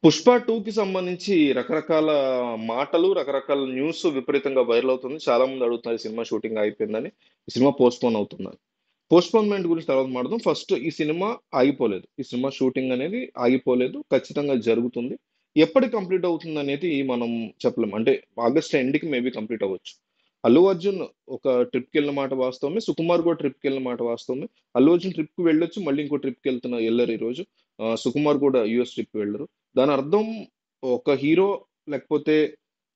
పుష్ప 2కి సంబంధించి రకరకాల మాటలు, రకరకాల న్యూస్ విపరీతంగా వైరల్ అవుతుంది. చాలా మంది అడుగుతున్నారు ఈ సినిమా షూటింగ్ ఆగిపోయిందని. ఈ సినిమా పోస్ట్‌పోన్ అవుతుందని. పోస్ట్‌పోన్‌మెంట్ గురించి తర్వాత మాట్లాడదాం. ఫస్ట్ ఈ సినిమా ఆగిపోలేదు. ఈ సినిమా షూటింగ్ అనేది ఆగిపోలేదు. ఖచ్చితంగా జరుగుతుంది. ఎప్పటికి కంప్లీట్ అవుతుందనేది మనం చెప్పలేం. అంటే ఆగస్ట్ ఎండ్‌కి మేబీ కంప్లీట్ అవ్వచ్చు. అల్లు అర్జున్ ఒక ట్రిప్‌కెళ్ళిన మాట వాస్తవమే. సుకుమార్ కూడా ట్రిప్‌కెళ్ళిన మాట వాస్తవమే. అల్లు అర్జున్ ట్రిప్‌కి వెళ్ళొచ్చు. మళ్ళీ ఇంకో ఎళ్లారు ఈరోజు. సుకుమార్ కూడా యూఎస్ ట్రిప్ వెళ్లారు. దాని అర్థం ఒక హీరో లేకపోతే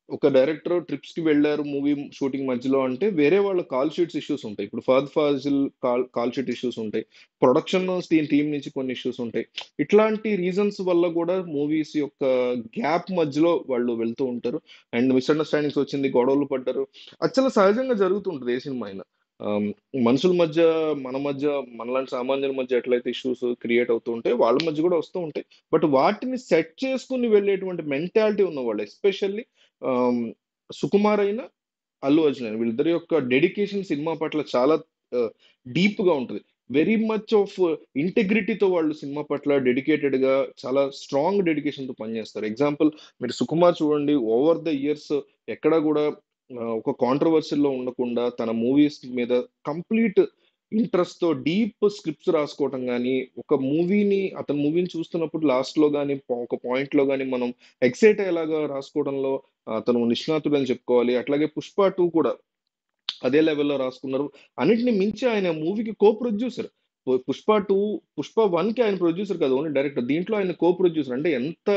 ఒక డైరెక్టర్ ట్రిప్స్‌కి వెళ్లారు మూవీ షూటింగ్ మధ్యలో అంటే వేరే వాళ్ళ కాల్ షీట్స్ ఇష్యూస్ ఉంటాయి. ఇప్పుడు 'Fahadh Faasil' call sheet issues ఉంటాయి. ప్రొడక్షన్ టీమ్ నుంచి కొన్ని ఇష్యూస్ ఉంటాయి. ఇట్లాంటి రీజన్స్ వల్ల కూడా మూవీస్ యొక్క గ్యాప్ మధ్యలో వాళ్ళు వెళ్తూ ఉంటారు. అండ్ మిస్‌అండర్‌స్టాండింగ్స్ వచ్చింది, గొడవలు పడ్డారు. అది చాలా సహజంగా జరుగుతుంటది ఏ సినిమా అయినా. ఆహ్, మనుషుల మధ్య, మన మధ్య, మనలాంటి సామాన్యుల మధ్య ఎట్లయితే ఇష్యూస్ క్రియేట్ అవుతూ ఉంటాయో, వాళ్ళ మధ్య కూడా వస్తూ ఉంటాయి. బట్ వాటిని సెట్ చేసుకొని వెళ్ళేటువంటి మెంటాలిటీ ఉన్నవాళ్ళు ఎస్పెషల్లీ ఆహ్, సుకుమార్ అయినా, అల్లు అర్జున్ అయినా వీళ్ళిద్దరి యొక్క డెడికేషన్ సినిమా పట్ల చాలా డీప్‌గా ఉంటది. వెరీ మచ్ ఆఫ్ ఇంటెగ్రిటీతో వాళ్ళు సినిమా పట్ల డెడికేటెడ్‌గా చాలా స్ట్రాంగ్ డెడికేషన్‌తో పనిచేస్తారు. ఎగ్జాంపుల్ మీరు 'సుకుమార్' చూడండి ఓవర్ ద ఇయర్స్ ఎక్కడా గూడా ఒక కాంట్రోవర్షియల్‌లో ఉండకుండా తన మూవీస్ మీద కంప్లీట్ ఇంట్రెస్ట్‌తో డీప్ స్క్రిప్ట్స్ రాసుకోవటం గాని, అతని మూవీని చూస్తున్నప్పుడు లాస్ట్‌లో గాని, ఒక పాయింట్‌లో గాని మనం ఎక్సైట్ అయ్యేలాగా రాసుకోవడంలో అతను నిష్ణాతుడని చెప్పుకోవాలి. అట్లాగే 'పుష్ప 2' కూడా అదే లెవెల్‌లో రాసుకున్నారు. అన్నిటిని మించి ఆయన మూవీకి ప్రొడ్యూసర్. 'పుష్ప 1'కి ఆయన ప్రొడ్యూసర్ కాదు. Only director. దీంట్లో ఆయన ప్రొడ్యూసర్. అంటే ఎంత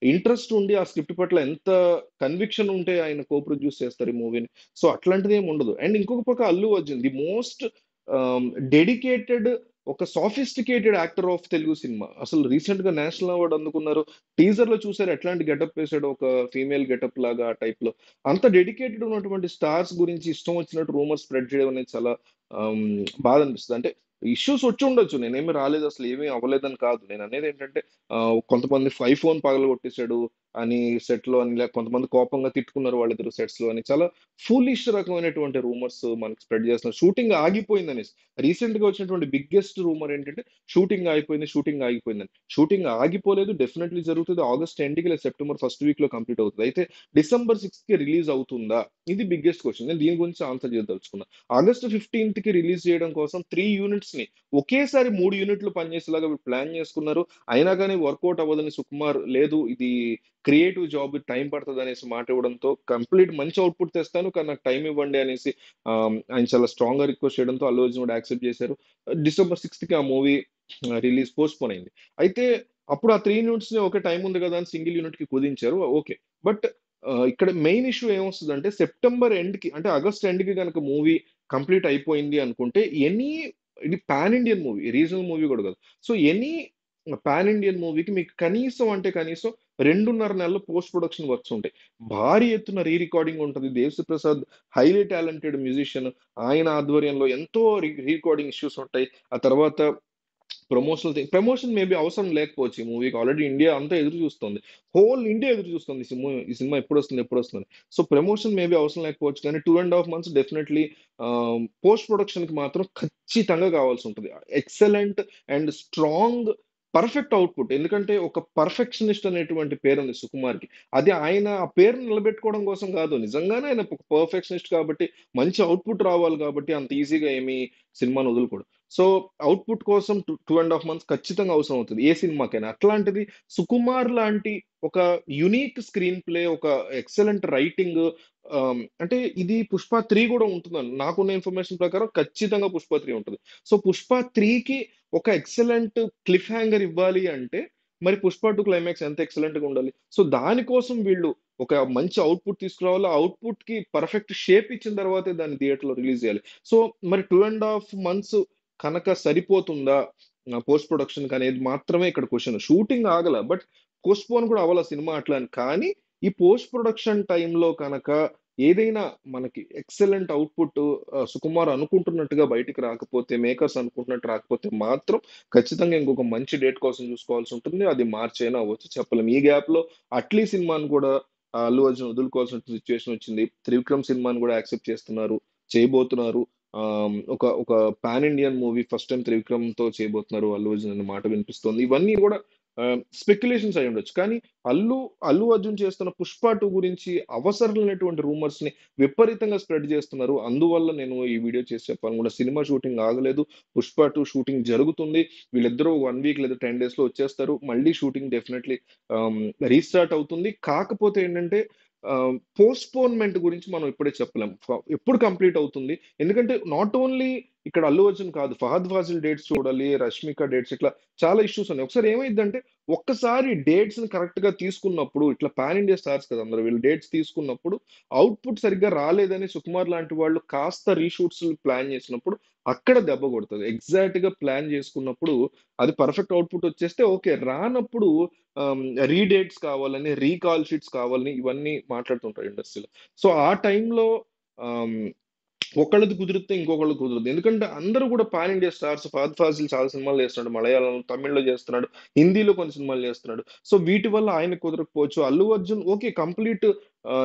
ఇంట్రెస్ట్ ఉండి ఆ స్క్రిప్ట్ పట్ల ఎంత కన్విక్షన్ ఉంటే ఆయన ప్రొడ్యూస్ చేస్తారు ఈ మూవీని. సో, అట్లాంటిదేమి ఉండదు. అండ్ ఇంకొక పక్క Allu Arjun the most dedicated ఒక sophisticated actor of Telugu cinema. అసలు రీసెంట్‌గా నేషనల్ అవార్డ్ అందుకున్నారు. టీజర్‌లో చూసారు ఎట్లాంటి గెటప్ వేసాడో ఒక ఫీమేల్ గెటప్ లాగా ఆ టైప్‌లో. అంత డెడికేటెడ్ ఉన్నటువంటి స్టార్స్ గురించి ఇష్టం వచ్చినట్టు రూమర్స్ స్ప్రెడ్ చేయడం అనేది చాలా బాధ అనిపిస్తది. అంటే ఇష్యూస్ వచ్చుండొచ్చు. నేనేమి రాలేదు అసలు ఏమీ అవ్వలేదని కాదు. నేననేదేంటంటే కొంతమంది ఐఫోన్ పగలగొట్టేసాడు అని సెట్‌లో అని కొంతమంది కోపంగా తిట్టుకున్నారు వాళ్ళిద్దరు సెట్స్‌లో అని. చాలా ఫూలిష్ రకమైనటువంటి రూమర్స్ మనకి స్ప్రెడ్ చేస్తున్నారు. షూటింగ్ ఆగిపోయిందనేసి. రీసెంట్‌గా వచ్చినటువంటి బిగ్గెస్ట్ రూమర్ ఏంటంటే షూటింగ్ ఆగిపోయిందని. షూటింగ్ ఆగిపోలేదు. డెఫినైట్‌లీ జరుగుతది. ఆగస్ట్ ఎండ్‌కి లేదా సెప్టెంబర్ ఫస్ట్ వీక్‌లో కంప్లీట్ అవుతది. అయితే డిసెంబర్ 6కి రిలీజ్ అవుతుందా? ఇది బిగ్గెస్ట్ క్వెషన్. నేను దీని గురించి ఆన్సర్ చేయదలుచుకున్నా. ఆగస్ట్ 15కి రిలీజ్ చేయడం కోసం 3 యూనిట్స్‌ని ఒకేసారి 3 యూనిట్లు పనిచేసేలాగా వీళ్ళు ప్లాన్ చేసుకున్నారు. అయినా గాని వర్కౌట్ అవ్వదని సుకుమార్ లేదు ఇది క్రియేటివ్ జాబ్ టైం పడతదనేసి మాట ఇవ్వడంతో కంప్లీట్ మంచి ఔట్‌పుట్ తెస్తాను. కానీ నాకు టైమ్ ఇవ్వండి అనేసి ఆయన చాలా స్ట్రాంగ్‌గా రిక్వెస్ట్ చేయడంతో అల్లు అర్జున్ కూడా యాక్సెప్ట్ చేశారు. డిసెంబర్ 6కి ఆ మూవీ రిలీజ్ పోస్ట్‌పోన్ అయింది. అయితే అప్పుడు ఆ 3 యూనిట్స్‌ని ఓకే. టైమ్ ఉంది కదా! అని సింగిల్ యూనిట్‌కి కుదించారు. ఓకే. బట్ ఇక్కడ మెయిన్ ఇష్యూ ఏమొస్తదంటే సెప్టెంబర్ ఎండ్‌కి అంటే ఆగస్ట్ ఎండ్‌కి గనక మూవీ కంప్లీట్ అయిపోయింది అనుకుంటే ఇది pan Indian movie. Regional movie కూడా కాదు. సో, పాన్ ఇండియన్ మూవీకి మీకు కనీసం అంటే కనీసం 2.5 నెలలు పోస్ట్ ప్రొడక్షన్ వర్క్స్ ఉంటాయి. భారీ ఎత్తున రికార్డింగ్ ఉంటది. 'Devi Sri Prasad' highly talented musician. ఆయన ఆధ్వర్యంలో ఎంతో రికార్డింగ్ ఇష్యూస్ ఉంటాయి. ఆ తర్వాత ప్రమోషన్ మేబీ అవసరం లేకపోవచ్చు ఈ మూవీకి. ఆల్రెడీ ఇండియా అంతా ఎదురు చూస్తుంది. హోల్ ఇండియా ఎదురు చూస్తుంది ఈ సినిమా ఎప్పుడొస్తుంది? సో, ప్రమోషన్ మేబీ అవసరం లేకపోవచ్చు కానీ 2 ½ మంత్స్ డెఫినైట్‌లీ పోస్ట్ ప్రొడక్షన్‌కి మాత్రం ఖచ్చితంగా కావాల్సుంటది. Excellent and strong perfect output. ఎందుకంటే ఒక పర్ఫెక్షనిస్ట్ అనేటువంటి పేరుంది సుకుమార్‌కి. అది ఆయన ఆ పేరుని నిలబెట్టుకోవడం కోసం కాదు. నిజంగానే ఆయన ఒక పర్ఫెక్షనిస్ట్ కాబట్టి మంచి ఔట్‌పుట్ రావాలి కాబట్టి అంత ఈజీగా ఏమి సినిమాని వదులుకోడు. సో, ఔట్‌పుట్ కోసం 2 ½ మంత్స్ ఖచ్చితంగా అవసరం అవుతది. ఏ సినిమాకైనా. అట్లాంటిది 'సుకుమార్' లాంటి ఒక యూనిక్ స్క్రీన్ ప్లే, ఒక ఎక్సలెంట్ రైటింగ్ అంటే ఇది 'పుష్ప 3' గూడా ఉంటుందండి. నాకున్న ఇన్ఫర్మేషన్ ప్రకారం ఖచ్చితంగా 'పుష్ప 3' ఉంటది. సో, 'పుష్ప 3'కి ఒక ఎక్సలెంట్ క్లిఫ్ హ్యాంగర్ ఇవ్వాలి అంటే, మరి 'పుష్ప 2' క్లైమాక్స్ ఎంత ఎక్సలెంట్‌గా ఉండాలి. సో, దానికోసం వీళ్ళు ఒక మంచి ఔట్‌పుట్ తీసుకురావాలి. ఆ ఔట్‌పుట్‌కి పర్ఫెక్ట్ షేప్ ఇచ్చిన తర్వాతే దాన్ని థియేటర్‌లో రిలీజ్ జేయాలి. సో, మరి 2 ½ మంత్స్ కనక సరిపోతుందా? పోస్ట్ ప్రొడక్షన్‌కనేది మాత్రమే ఇక్కడ క్వెషన్. షూటింగ్ ఆగల. బట్ పోస్ట్‌పోన్ కూడా అవ్వల సినిమా అట్లా అని. కానీ ఈ పోస్ట్ ప్రొడక్షన్ టైమ్‌లో కనక ఏదైనా మనకి ఎక్సలెంట్ ఔట్‌పుట్ సుకుమార్ అనుకుంటున్నట్టుగా బయటికి రాకపోతే, మేకర్స్ అనుకుంటున్నట్టు రాకపోతే మాత్రం ఖచ్చితంగా ఇంకొక మంచి డేట్ కోసం చూసుకోవాల్సుంటుంది. అది మార్చైనా అవ్వచ్చు చెప్పలేం. ఈ గ్యాప్‌లో 'అట్లీ' సినిమాని కూడా అల్లు అర్జున్ వదులుకోవాల్సిన సిట్యుయేషన్ వచ్చింది. 'త్రివిక్రమ్' సినిమాని కూడా యాక్సెప్ట్ చేస్తున్నారు. చేయబోతున్నారు. ఒక pan Indian movie first time 'త్రివిక్రమ్‌తో' చేయబోతున్నారు అల్లు అర్జున్ అన్న మాట వినిపిస్తోంది. ఇవన్నీ గూడా స్పెక్యులేషన్స్ అయి ఉండొచ్చు. కానీ అల్లు అల్లు అర్జున్ చేస్తున్న 'పుష్ప 2' గురించి అవసరం లేనటువంటి రూమర్స్‌ని విపరీతంగా స్ప్రెడ్ చేస్తున్నారు. అందువల్ల నేను ఈ వీడియో చేసి చెప్పాలనుకున్న సినిమా షూటింగ్ ఆగలేదు. 'పుష్ప 2' షూటింగ్ జరుగుతుంది. వీళ్ళిద్దరూ 1 వీక్ లేదా 10 డేస్‌లో వచ్చేస్తారు. మళ్ళీ షూటింగ్ డెఫినైట్‌లీ రీస్టార్ట్ అవుతుంది. కాకపోతే ఏంటంటే పోస్ట్‌పోన్‌మెంట్ గురించి మనం ఇప్పుడే చెప్పలేం. ఎప్పుడు కంప్లీట్ అవుతుంది? ఎందుకంటే నాట్ ఓన్లీ ఇక్కడ అల్లు అర్జున్ కాదు. ఫహద్ ఫాజిల్ డేట్స్ చూడాలి. రష్మిక డేట్స్ ఇట్లా చాలా ఇష్యూస్ ఉన్నాయి. ఒకసారి ఏమైద్దంటే ఒక్కసారి డేట్స్‌ని కరెక్ట్‌గా తీసుకున్నప్పుడు ఇట్లా పాన్ ఇండియా స్టార్స్ కదా! అందరూ వీళ్ళు డేట్స్ తీసుకున్నప్పుడు అవుట్‌పుట్ సరిగ్గా రాలేదని సుకుమార్ లాంటి వాళ్ళు కాస్త రీషూట్స్ ప్లాన్ చేసినప్పుడు అక్కడ దెబ్బ కొడతది. ఎగ్జాక్ట్‌గా ప్లాన్ చేసుకున్నప్పుడు అది పర్ఫెక్ట్ అవుట్‌పుట్ వచ్చేస్తే ఓకే. రానప్పుడు ఆహ్, రీడేట్స్ కావాలని, రీకాల్ షీట్స్ కావాలని ఇవన్నీ మాట్లాడుతుంటారు ఇండస్ట్రీలో. సో, ఆ టైంలో ఆహ్, ఒకళ్ళది కుదిరితే ఇంకొకళ్ళది కుదరదు. ఎందుకంటే అందరూ కూడా pan India stars. Fahadh Faasil చాలా సినిమాలు చేస్తున్నాడు. మలయాళం, తమిళ్‌లో చేస్తున్నాడు. హిందీలో కొన్ని సినిమాలు చేస్తున్నాడు. సో, వీటి వల్ల ఆయనకు కుదరకపోవచ్చు. అల్లు అర్జున్ ఓకే. కంప్లీట్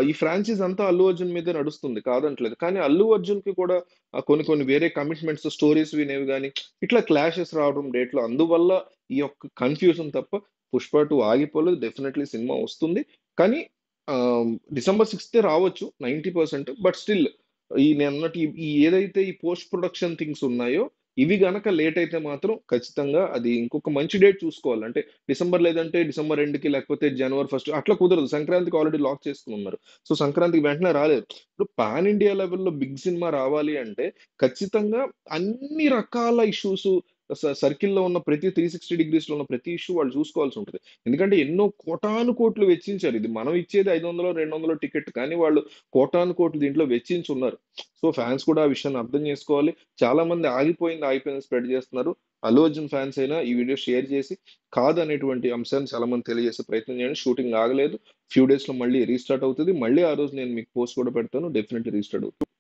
ఈ ఫ్రాంచైజ్ అంతా అల్లు అర్జున్ మీదే నడుస్తుంది. కాదనట్లేదు. కానీ అల్లు అర్జున్‌కి కూడా కొన్ని కొన్ని వేరే కమిట్మెంట్స్, స్టోరీస్ వినేవి గాని, ఇట్లా క్లాషెస్ రావడం డేట్‌లో. అందువల్ల ఈ యొక్క కన్‌ఫ్యూజన్ తప్ప 'పుష్ప 2' ఆగిపోలేదు. డెఫినైట్‌లీ సినిమా వస్తుంది. కానీ డిసెంబర్ 6థే రావచ్చు 90%. బట్ స్టిల్ నేనన్నట్టు ఈ ఏదైతే ఈ పోస్ట్ ప్రొడక్షన్ థింగ్స్ ఉన్నాయో, ఇవి గనక లేట్ అయితే మాత్రం ఖచ్చితంగా అది ఇంకొక మంచి డేట్ చూసుకోవాలి. అంటే డిసెంబర్ లేదంటే డిసెంబర్ ఎండ్‌కి లేకపోతే జనవరి ఫస్ట్ అట్లా కుదరదు. సంక్రాంతికి ఆల్రెడీ లాక్ చేసుకొనున్నారు. సో, సంక్రాంతికి వెంటనే రాలేదు. ఇప్పుడు పాన్ ఇండియా లెవెల్‌లో బిగ్ సినిమా రావాలి అంటే ఖచ్చితంగా అన్ని రకాల ఇష్యూసు సర్కిల్‌లో ఉన్న ప్రతి 360 డిగ్రీస్‌లో ఉన్న ప్రతి ఇష్యూ వాళ్ళు చూసుకోవాల్సుంటది. ఎందుకంటే ఎన్నో కోటాను కోట్లు వెచ్చించారు. ఇది మనం ఇచ్చేది 500, 200 టికెట్. కానీ వాళ్ళు కోటాను కోట్లు దీంట్లో వెచ్చించున్నారు. సో, ఫ్యాన్స్ కూడా ఆ విషయాన్ని అర్థం చేసుకోవాలి. చాలా మంది ఆగిపోయింది స్ప్రెడ్ చేస్తున్నారు. అల్లు అర్జున్ ఫ్యాన్స్ అయినా ఈ వీడియో షేర్ చేసి కాదనేటువంటి అంశాన్ని చాలా మంది తెలియజేసే ప్రయత్నం చేయండి. షూటింగ్ ఆగలేదు. ఫ్యూ డేస్‌లో మళ్ళీ రీస్టార్ట్ అవుతది. మళ్ళీ ఆ రోజు నేను మీకు పోస్ట్ కూడా పెడతాను. డెఫినెట్‌లీ రీస్టార్ట్ అవుతుంది.